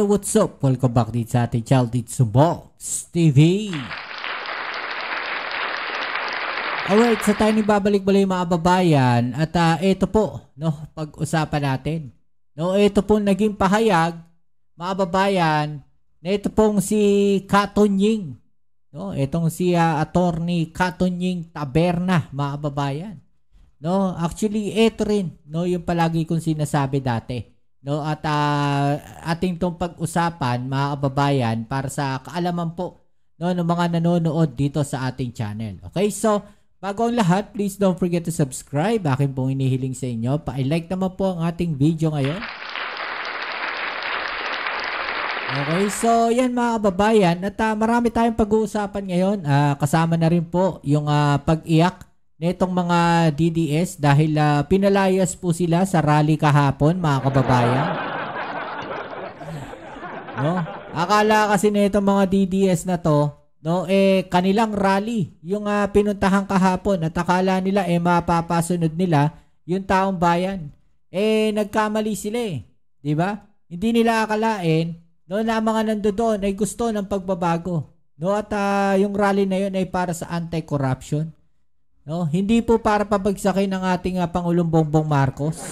Yo, what's up? Welcome back dito sa ating channel dito sa Box TV. Alright, so tayo babalik-balik mga kababayan. At ito po, no, pag-usapan natin. No, ito po naging pahayag, mga kababayan, na ito pong si Katon Ying. No, itong si attorney Katon Ying Taberna, mga kababayan. No, actually, ito rin, no, yung palagi kong sinasabi dati. No, at ating tong pag-usapan mga kababayan para sa kaalaman po, no, ng mga nanonood dito sa ating channel. Okay, so bago ang lahat, please don't forget to subscribe. Akin pong inihiling sa inyo, pa-like naman po ang ating video ngayon. Okay, so yan mga kababayan, at marami tayong pag-uusapan ngayon. Kasama na rin po yung pag-iyak nitong mga DDS dahil pinalayas po sila sa rally kahapon, mga kababayan. No? Akala kasi nitong mga DDS na to, no, kanilang rally yung pinuntahan kahapon at akala nila mapapasunod nila yung taong bayan. Nagkamali sila eh. 'Di ba? Hindi nila akalain, no, na mga nandoon ay gusto ng pagbabago. No, at yung rally na yun ay para sa anti-corruption. No, hindi po para pabagsakin ng ating Pangulong Bongbong Marcos.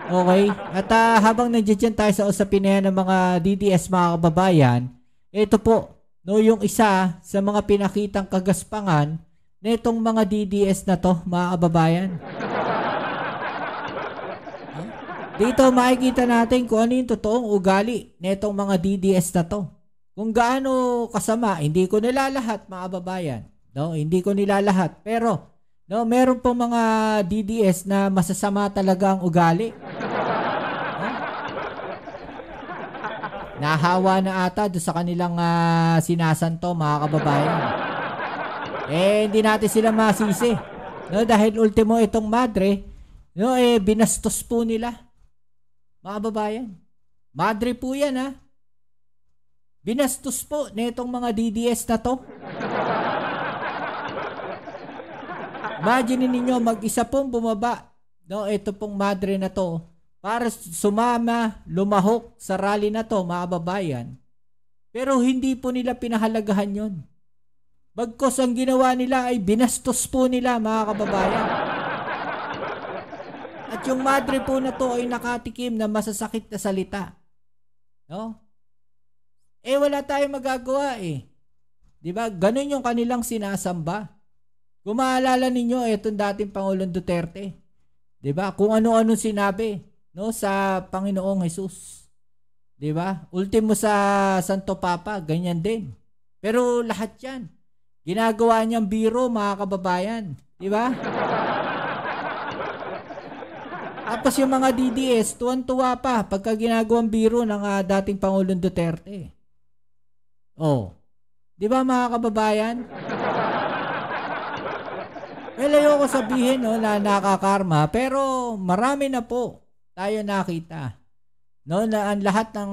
Okay? At habang nandiyan tayo sa usapin na yan ng mga DDS mga kababayan, ito po, no, yung isa sa mga pinakitang kagaspangan na itong mga DDS na to, mga kababayan. Dito makikita natin kung ano yung totoong ugali na itong mga DDS na to. Kung gaano kasama, hindi ko nilalahat mga kababayan. No, hindi ko nilalahat. Pero, no, meron po mga DDS na masasama talaga ang ugali. No? Nahawa na ata doon sa kanilang sinasanto mga kababayan. Hindi natin sila masisi. No, dahil ultimo itong madre, no, binastos po nila. Mga kababayan. Madre po yan ha. Binastos po nitong mga DDS na to. Imagine ninyo, mag-isa pong bumaba, no, ito pong madre na to para sumama, lumahok sa rally na to, mga kababayan. Pero hindi po nila pinahalagahan yon. Bagkos ang ginawa nila ay binastos po nila, mga kababayan. At yung madre po na to ay nakatikim na masasakit na salita. No? Wala tayong magagawa eh. 'Di ba? Ganun yung kanilang sinasamba. Kung maalala ninyo itong dating Pangulong Duterte, 'di ba? Kung ano-ano sinabi, no, sa Panginoong Hesus. 'Di ba? Ultimo sa Santo Papa, ganyan din. Pero lahat 'yan ginagawa niyang biro, mga kababayan, 'di ba? Tapos yung mga DDS, tuwan-tuwa pa pagka ginagawang biro ng dating Pangulong Duterte. Oh. 'Di ba mga kababayan? Ayoko sabihin, no, na nakakarma, pero marami na po tayo nakita, no, na ang lahat ng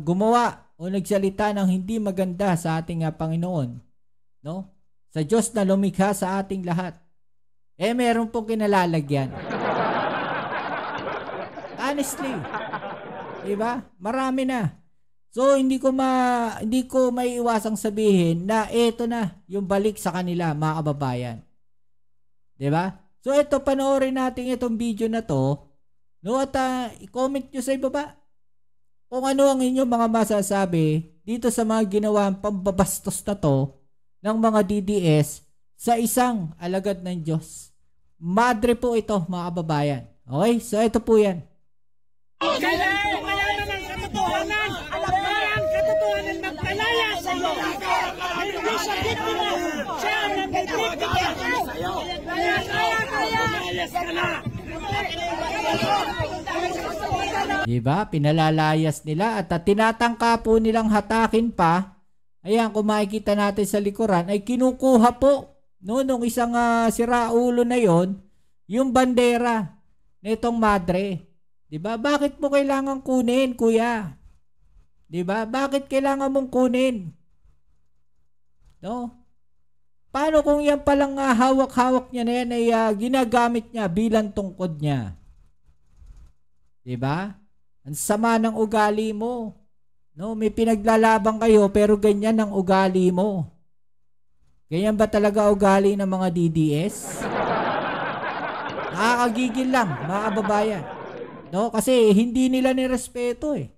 gumawa o nagsalita ng hindi maganda sa ating Panginoon, no? Sa Diyos na lumikha sa ating lahat. Meron pong kinalalagyan. Honestly. 'Di ba? Marami na. So hindi ko maiiwasang sabihin na ito na yung balik sa kanila, mga kababayan. 'Di ba? So ito, panoorin natin itong video na to, no, at i-comment nyo sa ibaba kung ano ang inyong mga masasabi dito sa mga ginawang pambabastos na to ng mga DDS sa isang alagad ng Diyos. Madre po ito, mga kababayan. Okay? So ito po yan. Kailangan ng katotohanan, alam mo ang katotohanan magkalaya sa iyo. Hindi siya biktima, siya ang nabibiktima. Kaya. Diba? Pinalalayas nila at tinatangka po nilang hatakin pa. Ayan, kung makikita natin sa likuran, ay kinukuha po, no, nung isang siraulo na yon, yung bandera nitong madre. Diba? Bakit mo kailangan kunin, kuya? Diba? Bakit kailangan mong kunin? No? Paano kung yan palang hawak-hawak niya na yan ay ginagamit niya bilang tungkod niya? Diba? Ang sama ng ugali mo. No, may pinaglalaban kayo pero ganyan ang ugali mo. Ganyan ba talaga ugali ng mga DDS? Nakakagigil lang, mga kababayan. No, kasi hindi nila nirespeto eh.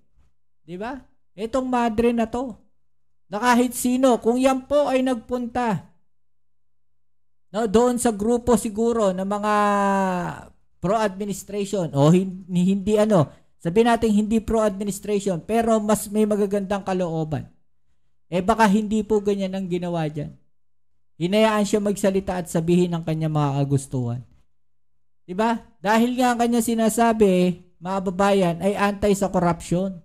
'Di ba? Itong madre na to. Na kahit sino, kung yan po ay nagpunta no, doon sa grupo siguro ng mga pro-administration o hindi sabihin natin hindi pro-administration pero mas may magagandang kalooban. Baka hindi po ganyan ang ginawa dyan. Hinayaan siya magsalita at sabihin ng kanya mga kagustuhan. Diba? Dahil nga ang kanya sinasabi, mga babayan, ay anti sa corruption.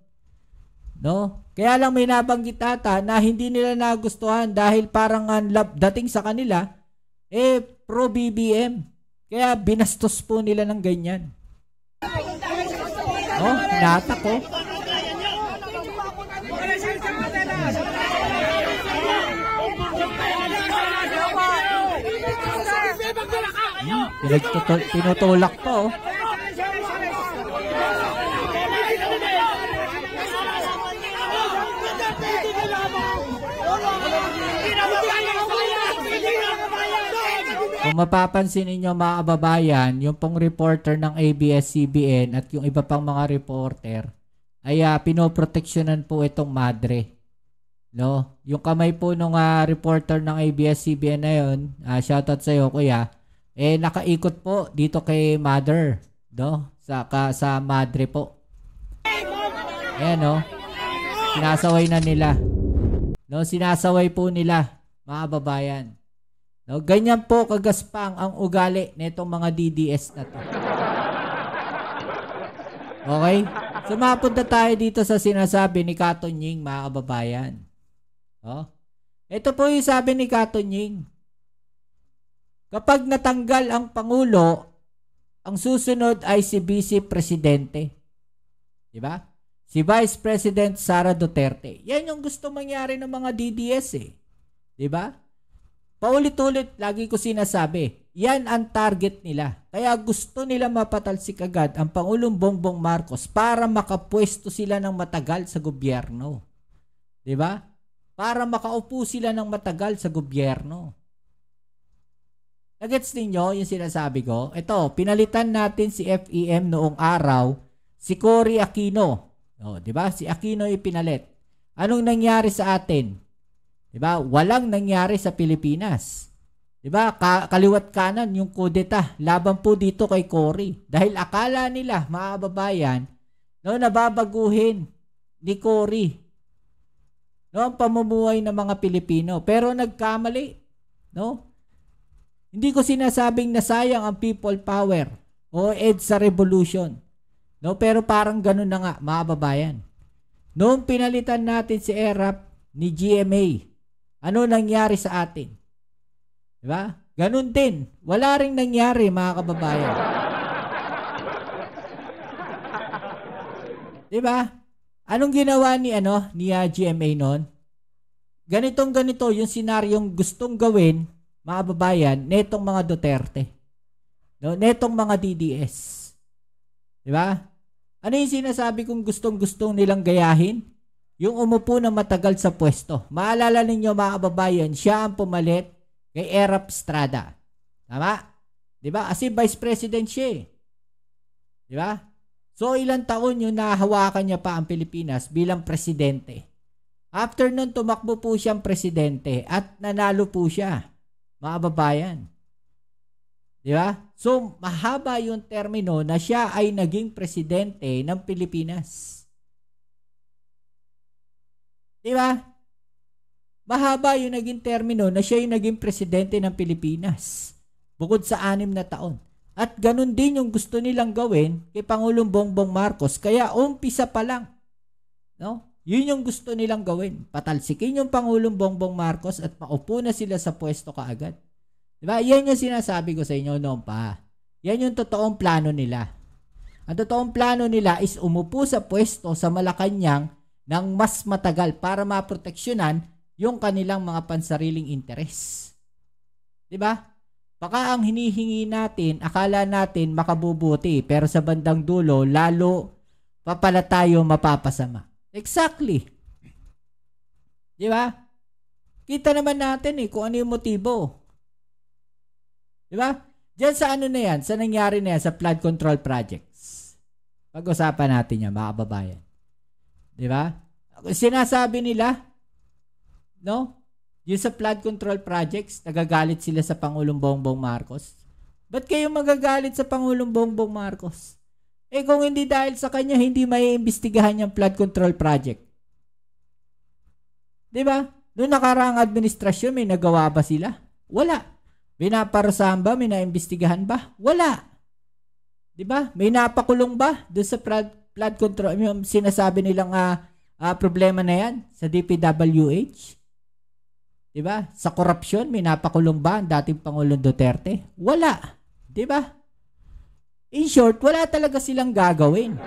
No? Kaya lang may nabanggit ata na hindi nila nagustuhan dahil parang dating sa kanila, pro-BBM. Kaya binastos po nila ng ganyan. Oh, hinata ko. Tinutulak to. Kung mapapansin ninyo mga kababayan, yung pong reporter ng ABS-CBN at yung iba pang mga reporter ay pinoproteksyonan po itong madre. No? Yung kamay po nung reporter ng ABS-CBN na yun, shoutout sa iyo kuya, nakaikot po dito kay mother, no? Sa madre po. Ayan, no? Sinasaway na nila. No, sinasaway po nila, mga kababayan. No, ganyan po kagaspang ang ugali nitong mga DDS na to. Okay? So mapunta tayo dito sa sinasabi ni Kato Nying, mga kababayan. Oh. Ito po yung sabi ni Kato Nying. Kapag natanggal ang Pangulo, ang susunod ay si Vice Presidente. Diba? Si Vice President Sara Duterte. Yan yung gusto mangyari ng mga DDS eh. Diba? Paulit-ulit, lagi ko sinasabi, yan ang target nila. Kaya gusto nila mapatalsik agad ang Pangulong Bongbong Marcos para makapwesto sila ng matagal sa gobyerno. Diba? Para makaupo sila ng matagal sa gobyerno. Nagets ninyo yung sinasabi ko? Ito, pinalitan natin si FEM noong araw, si Cory Aquino. O, diba? Si Aquino yung pinalit. Anong nangyari sa atin? Diba? Walang nangyari sa Pilipinas. Diba? Kaliwat kanan yung kudeta. Laban po dito kay Cory. Dahil akala nila, mga kababayan, no, nababaguhin ni Cory no, ang pamumuhay ng mga Pilipino. Pero nagkamali. No? Hindi ko sinasabing nasayang ang people power o EDSA revolution. No? Pero parang ganun na nga, mga kababayan. Noong pinalitan natin si ERAP ni GMA, ano nangyari sa atin? Diba? Ganun din. Wala ring nangyari, mga kababayan. Diba? Anong ginawa ni GMA noon? Ganito yung senaryong gustong gawin, mga kababayan, netong mga Duterte. No? Netong mga DDS. Diba? Ano yung sinasabi kong gustong-gustong nilang gayahin? Yung umupo na matagal sa pwesto. Maalala ninyo mga kababayan, siya ang pumalit kay Erap Estrada. Tama? Diba? Kasi Vice President siya eh. Diba? So ilang taon yung nahawakan niya pa ang Pilipinas bilang presidente. After nun, tumakbo po siyang presidente at nanalo po siya. Mga kababayan. Diba? So mahaba yung termino na siya ay naging presidente ng Pilipinas. Diba? Mahaba yung naging termino na siya yung naging presidente ng Pilipinas. Bukod sa 6 na taon. At ganun din yung gusto nilang gawin kay Pangulong Bongbong Marcos. Kaya umpisa pa lang. No? Yun yung gusto nilang gawin. Patalsikin yung Pangulong Bongbong Marcos at maupo na sila sa pwesto kaagad. Diba? Yan yung sinasabi ko sa inyo noon pa. Yan yung totoong plano nila. Ang totoong plano nila is umupo sa pwesto sa Malacanang ng mas matagal para maproteksyonan yung kanilang mga pansariling interes. Diba? Baka ang hinihingi natin, akala natin makabubuti, pero sa bandang dulo, lalo papala tayo mapapasama. Exactly. Di ba? Kita naman natin kung ano yung motibo. Di ba? Diyan sa ano na yan, sa nangyari na yan, sa flood control projects. Pag-usapan natin yan, mga kababayan. Di ba? Sinasabi nila, no? Yung sa flood control projects, nagagalit sila sa Pangulong Bongbong Marcos. Ba't kayo magagalit sa Pangulong Bongbong Marcos? Kung hindi dahil sa kanya, hindi maiimbestigahan yung flood control project. Diba? Noong nakaraang administrasyon, may nagawa ba sila? Wala. Binaparusahan ba? May naimbestigahan ba? Wala. Diba? May napakulong ba doon sa flood control? Yung sinasabi nilang problema na yan sa DPWH? Diba? Sa korupsyon, may napakulong ba ang dating Pangulong Duterte? Wala. Diba? In short, wala talaga silang gagawin.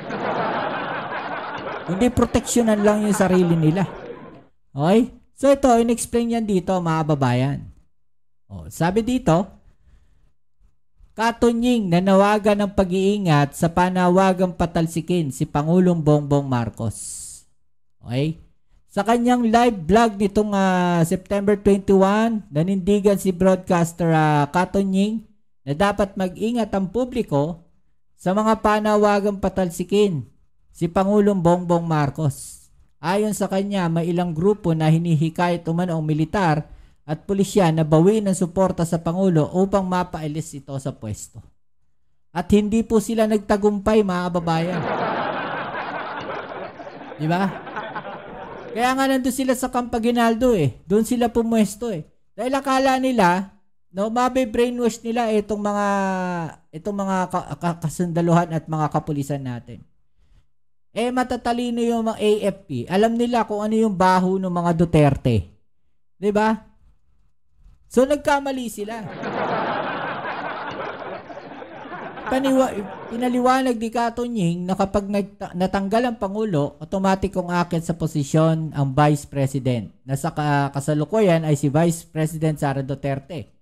Hindi proteksyonan lang yung sarili nila. Okay? So ito, in-explain yan dito, mga babayan. Sabi dito, Katunying nanawagan ng pag-iingat sa panawagang patalsikin si Pangulong Bongbong Marcos. Okay? Sa kanyang live vlog nitong September 21, nanindigan si broadcaster Katunying na dapat mag-ingat ang publiko sa mga panawagang patalsikin si Pangulong Bongbong Marcos. Ayon sa kanya, may ilang grupo na hinihikayat umano ang militar at pulisya na bawiin ng suporta sa Pangulo upang mapailis ito sa pwesto. At hindi po sila nagtagumpay, mga kababayan. Di ba? Kaya nga nandun sila sa Campaginaldo Doon sila pumwesto Dahil akala nila, no, mabe-brainwash nila itong mga kasundaluhan at mga kapulisan natin. Matatalino yung mga AFP. Alam nila kung ano yung baho ng mga Duterte. 'Di ba? So nagkamali sila. Pinaliwanag ni Katunying na kapag natanggal ang Pangulo, automatic kong aakyat sa posisyon ang Vice President na sa kasalukuyan ay si Vice President Sara Duterte.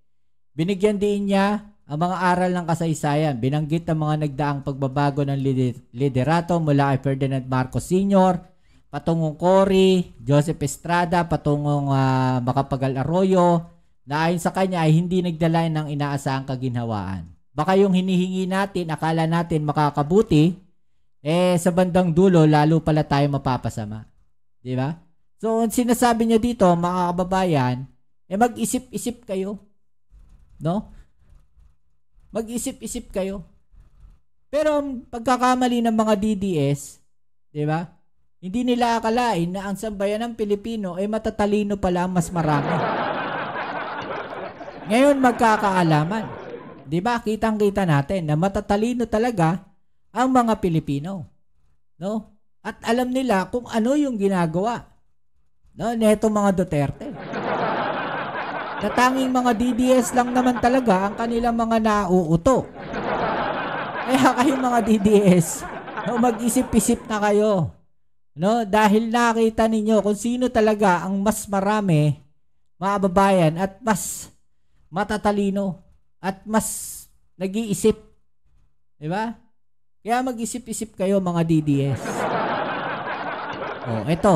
Binigyan din niya ang mga aral ng kasaysayan. Binanggit ang mga nagdaang pagbabago ng liderato mula kay Ferdinand Marcos Sr., patungong Cory, Joseph Estrada, patungong Macapagal Arroyo, na ayon sa kanya ay hindi nagdala ng inaasahang kaginhawaan. Baka yung hinihingi natin, akala natin makakabuti, sa bandang dulo, lalo pala tayo mapapasama. Di ba? So, sinasabi niya dito, mga kababayan, mag-isip-isip kayo. No? Mag-isip-isip kayo. Pero, pagkakamali ng mga DDS, di ba? Hindi nila akalain na ang sambayan ng Pilipino ay matatalino pala mas marami. Ngayon, magkakaalaman. Diba? Kitang-kita natin na matatalino talaga ang mga Pilipino. No? At alam nila kung ano yung ginagawa. No? Neto mga Duterte. Natanging mga DDS lang naman talaga ang kanilang mga nauuto. Kaya kayong mga DDS, no, mag-isip-isip na kayo. No? Dahil nakita ninyo kung sino talaga ang mas marami, mga babayan, at mas matatalino. At mas nag-iisip. Diba? Kaya mag-isip-isip kayo mga DDS. Ito.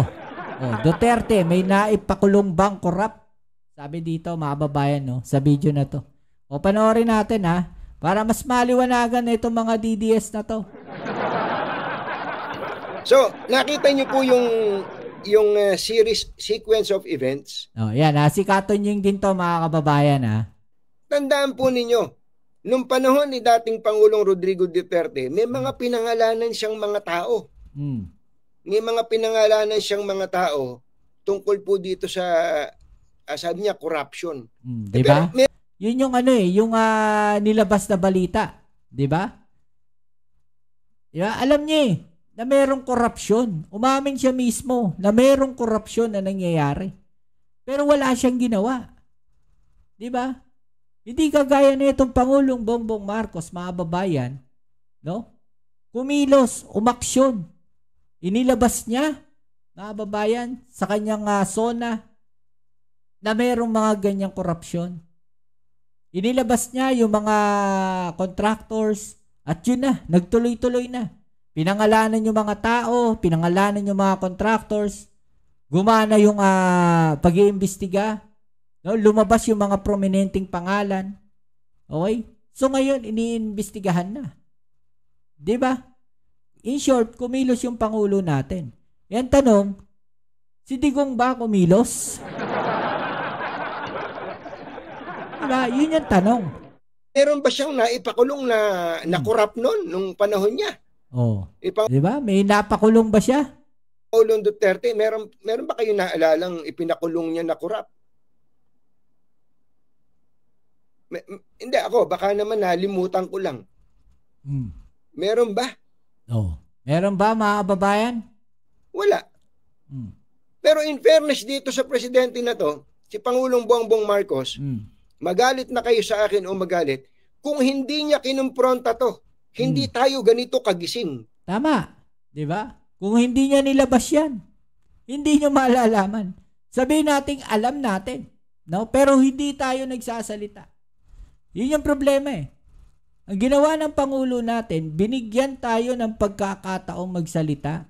Duterte, may naipakulong bang korap? Sabi dito, mga babayan, no, sa video na to. Panoorin natin, para mas maliwanagan na itong mga DDS na to. So, nakita niyo po yung sequence of events. Yan, si Katunying din to, mga kababayan, Tandaan po ninyo, nung panahon ni dating Pangulong Rodrigo Duterte, may mga pinangalanan siyang mga tao. May mga pinangalanan siyang mga tao tungkol po dito sa, sabi niya, corruption. Diba? Yun yung yung nilabas na balita. Diba? Diba? Alam niya na mayroong korupsyon. Umamin siya mismo na mayroong korupsyon na nangyayari. Pero wala siyang ginawa. Diba? Hindi kagaya na itong Pangulong Bongbong Marcos, mga babayan, no? Kumilos, umaksyon. Inilabas niya, mga babayan, sa kanyang zona na mayroong mga ganyang korupsyon. Inilabas niya yung mga contractors at yun na, nagtuloy-tuloy na. pinangalanan yung mga tao, pinangalanan yung mga contractors, gumana yung pag-iimbestiga, no? Lumabas yung mga prominenteng pangalan. Okay? So ngayon, iniimbestigahan na. Diba? In short, kumilos yung Pangulo natin. Yan tanong, si Digong ba kumilos? Diba? Yun yung tanong. Meron ba siyang naipakulong na corrupt noon nung panahon niya? Oh. Diba? May napakulong ba siya? Pangulong Duterte, meron ba kayo naalalang ipinakulong niya na corrupt? Hindi ako, baka naman nalimutan ko lang. Meron ba? Oh. Meron ba, mga kababayan? Wala. Pero in fairness dito sa presidente na to, si Pangulong Bongbong Marcos, magalit na kayo sa akin o magalit, kung hindi niya kinumpronta to, hindi tayo ganito kagising. Tama. Di ba? Kung hindi niya nilabas yan, hindi niyo malalaman. Sabihin natin, alam natin. No? Pero hindi tayo nagsasalita. Yun yung problema eh. Ang ginawa ng Pangulo natin, binigyan tayo ng pagkakataong magsalita.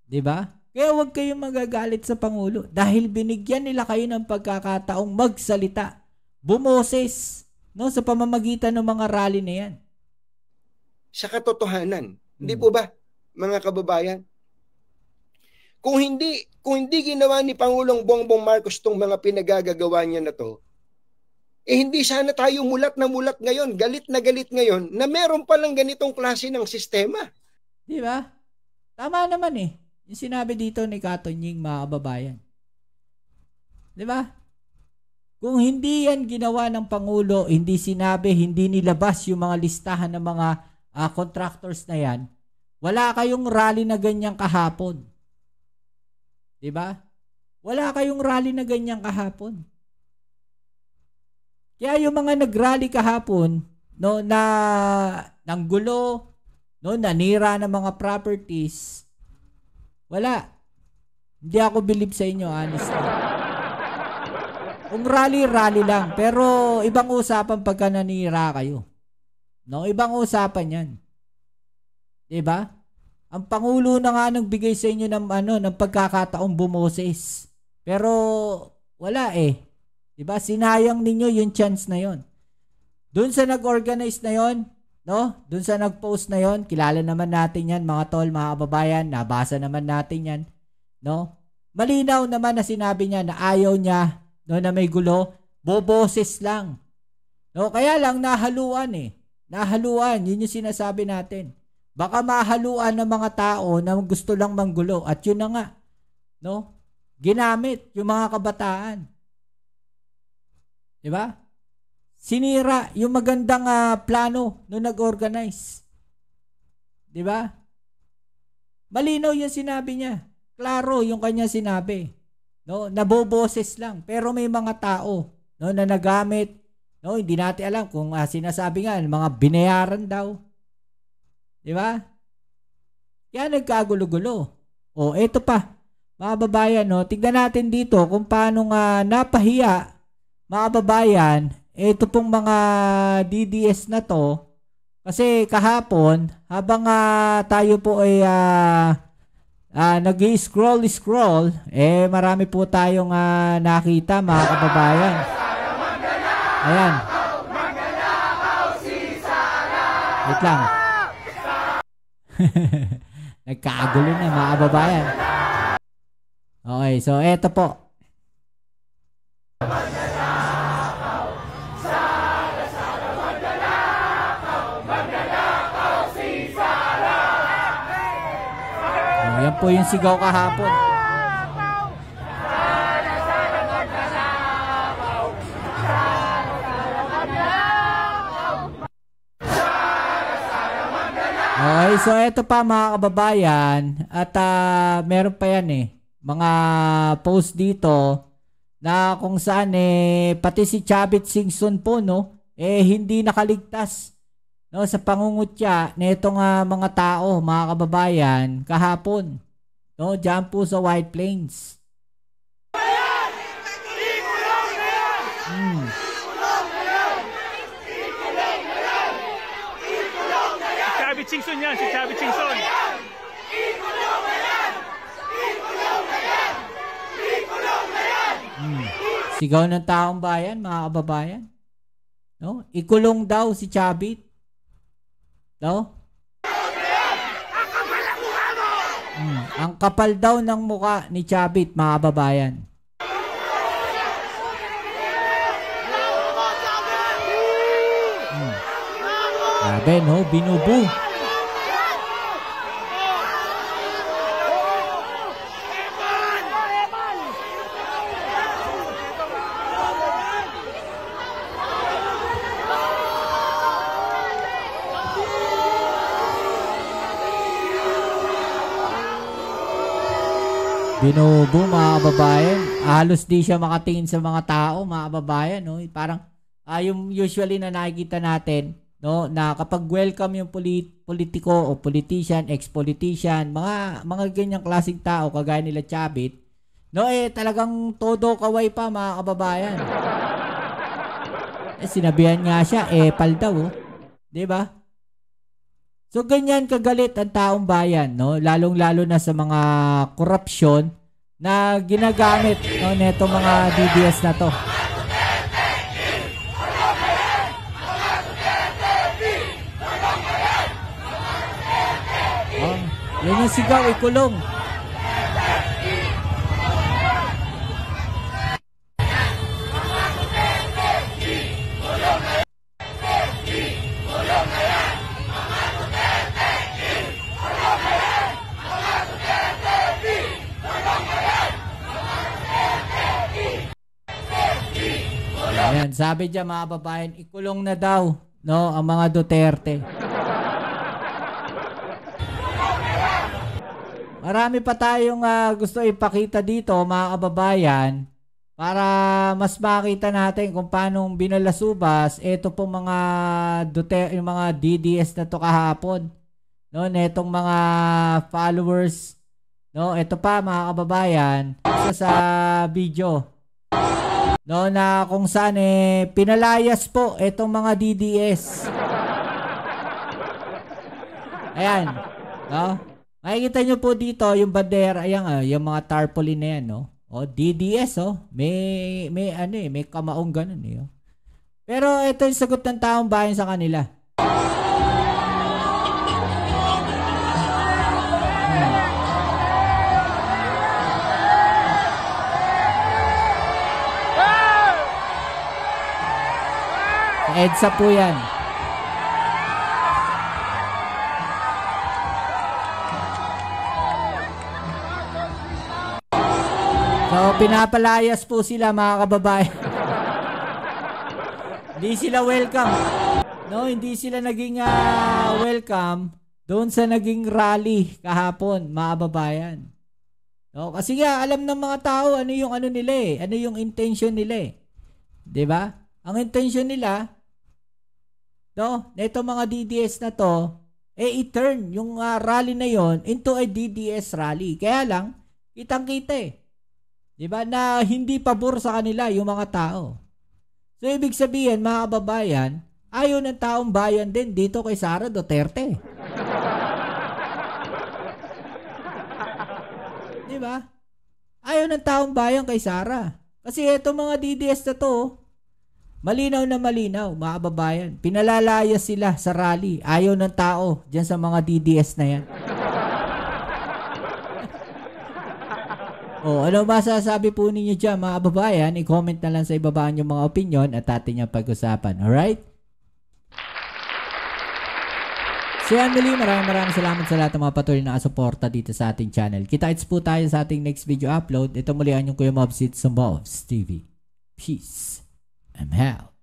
Di ba? Kaya huwag kayong magagalit sa Pangulo dahil binigyan nila kayo ng pagkakataong magsalita. Bumoses, no, sa pamamagitan ng mga rally na yan. Sa katotohanan, hindi po ba, mga kababayan? Kung hindi ginawa ni Pangulong Bongbong Marcos tong mga pinagagagawa niya na to, hindi sana tayo mulat na mulat ngayon, galit na galit ngayon, na meron palang ganitong klase ng sistema. Di ba? Tama naman eh. Yung sinabi dito ni Katonying, mga kababayan. Di ba? Kung hindi yan ginawa ng Pangulo, hindi sinabi, hindi nilabas yung mga listahan ng mga contractors na yan, wala kayong rally na ganyang kahapon. Di ba? Wala kayong rally na ganyang kahapon. Kaya yung mga nag-rally kahapon, no, na ng gulo, no, nanira ng mga properties, wala. Hindi ako believe sa inyo, honestly. Kung rally lang. Pero ibang usapan pagka nanira kayo. No, ibang usapan yan. Diba? Ang Pangulo na nga nagbigay sa inyo ng pagkakataong bumoses. Pero wala eh. Diba? Sinayang ninyo yung chance na yon. Doon sa nag-organize na yon, no? Doon sa nag-post na yon, kilala naman natin yan, mga tol, mga kababayan, nabasa naman natin yan, no? Malinaw naman na sinabi niya na ayaw niya, no, na may gulo, boboses lang. No, kaya lang nahaluan eh. Nahaluan, yun yung sinasabi natin. Baka mahaluan ng mga tao na gusto lang manggulo. At yun na nga, no? Ginamit yung mga kabataan. Diba? Sinira yung magandang plano nung nag-organize. Diba? Malinaw yung sinabi niya. Klaro yung kanya sinabi. No? Naboboses lang. Pero may mga tao, no, na nagamit. No, hindi natin alam kung sinasabi nga mga binayaran daw. Di ba? Kaya nagkagulo-gulo. O, eto pa. Mga babayan, no, tignan natin dito kung paano napahiya, mga babayan, eto pong mga DDS na to. Kasi kahapon, habang tayo po ay nag-scroll, marami po tayong nakita, mga kababayan. Ayan. Wait lang. Nagkaagulo na, mga kababayan. Okay, so eto po. Yan po yung sigaw kahapon. Okay, so eto pa, mga kababayan, at meron pa yan eh, mga post dito na kung saan pati si Chavit Singson po, no, hindi nakaligtas, no, sa pangungutya na itong mga tao, mga kababayan, kahapon, no, dyan po sa White Plains. Chingson yan, si Chubby Chingson. Sigaw ng taong bayan, mga kababayan. No? Ikulong daw si Chubby. No? Ang kapal daw ng muka ni Chubby, mga kababayan. Sabi, no? Binubu. Binubo, mga kababayan. Halos di siya makatingin sa mga tao, mga kababayan. No? Parang yung usually na nakikita natin, no, na kapag welcome yung politiko o politician, ex-politician, mga ganyang klaseng tao, kagaya nila Chavit, no, talagang todo kaway pa, mga kababayan. Sinabihan nga siya, pal daw, oh. 'Di ba? So, ganyan kagalit ang taong bayan, no? Lalong-lalo na sa mga korupsyon na ginagamit, no, netong mga DDS na to. Oh, yan yung sigaw, ikulong. Ayan, sabi dyan, mga babayan, ikulong na daw, no, ang mga Duterte. Marami pa tayong gusto ipakita dito, mga kababayan, para mas makita natin kung paano binalasubas ito po mga Duterte, yung mga DDS na to kahapon, no, netong mga followers, no, ito pa, mga kababayan, isa sa video, no, na kung saan pinalayas po itong mga DDS. Ayan, no? Makikita nyo po dito yung bandera, ayan, yung mga tarpaulin na yan, no? O, DDS, oh. May kamaong ganun, oh. Pero ito yung sagot ng taong bayan sa kanila. EDSA po yan. So, pinapalayas po sila, mga kababayan. Hindi sila welcome. No, hindi sila naging welcome doon sa naging rally kahapon, mga kababayan. No, kasi nga, alam ng mga tao ano yung ano nila ano yung intention nila 'Di ba? Ang intention nila, no, neto mga DDS na to, i-turn yung rally na yon into a DDS rally. Kaya lang, kitang-kita 'Di ba, na hindi pabor sa kanila yung mga tao. So, ibig sabihin, mga kababayan, ayaw ng taong bayan din dito kay Sara Duterte. 'Di ba? Ayaw ng taong bayan kay Sara. Kasi eto mga DDS na to, malinaw na malinaw, mga kababayan. Pinalalayas sila sa rally. Ayaw ng tao dyan sa mga DDS na yan. Ano masasabi po ninyo dyan, mga kababayan? I-comment na lang sa ibaba yung mga opinion at atin yung pag-usapan. Alright? So yan muli, maraming salamat sa lahat ng mga patuloy na suporta dito sa ating channel. Kita-kits po tayo sa ating next video upload. Ito muli ang yung Kuya Mobs, it's Mobs TV. Peace. I'm out.